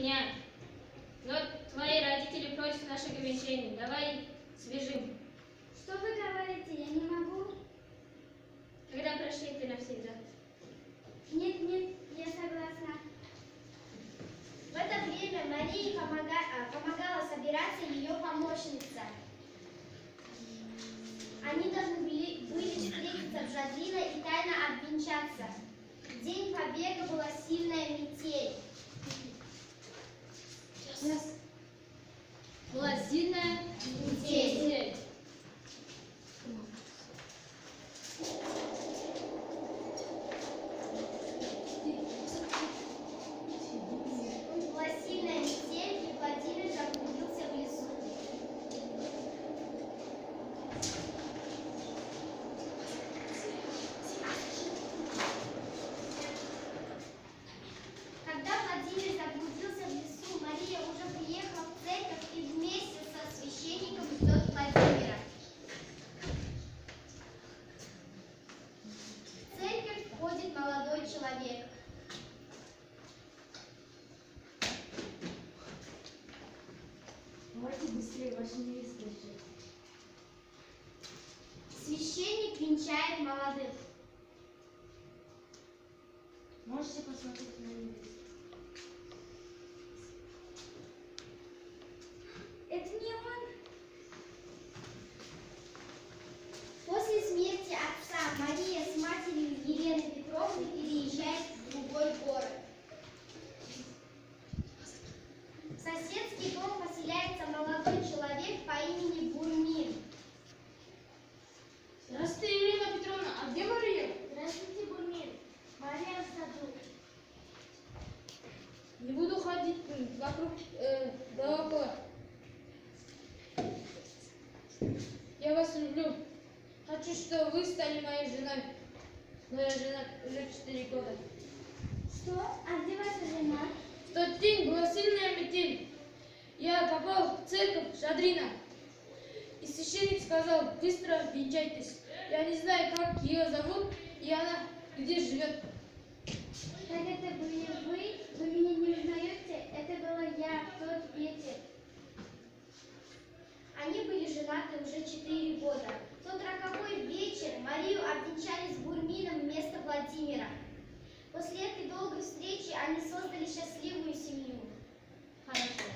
меня. Но твои родители против нашего венчания. Давай свяжем. Что вы говорите? Я не могу. Когда прошли ты навсегда. Нет, я согласна. В это время Марии помогала собираться ее помощница. Они должны были встретиться в Жадрино и тайно обвенчаться. В день побега была сильная метель. Была сильная метель. Была сильная метель, и Владимир заблудился в лесу. Когда Владимир заблудился в лесу, Мария уже приехала в церковь и вместе со священником ждет Владимира. В церковь входит молодой человек. Давайте быстрее, ваша невеста ждет. Священник венчает молодых. Можете посмотреть на невесту? Это не он. После смерти отца Мария с матерью Еленой Петровной переезжает в другой город. В соседский дом поселяется молодой человек по имени Бурмин. Здравствуйте, Елена Петровна. А где Мария? Здравствуйте, Бурмин. Мария в саду. Не буду ходить вокруг да около. Я вас люблю. Хочу, чтобы вы стали моей женой. Моя жена уже 4 года. Что? А где ваша жена? В тот день была сильная метель. Я попал в церковь Жадрина. И священник сказал, быстро венчайтесь. Я не знаю, как ее зовут, и она где живет. Так это были вы? Вы меня не узнаете? Это была я в тот вечер. Они были женаты уже 4 года. В тот роковой вечер Марию обвенчали с Бурмином вместо Владимира. После этой долгой встречи они создали счастливую семью. Хорошо.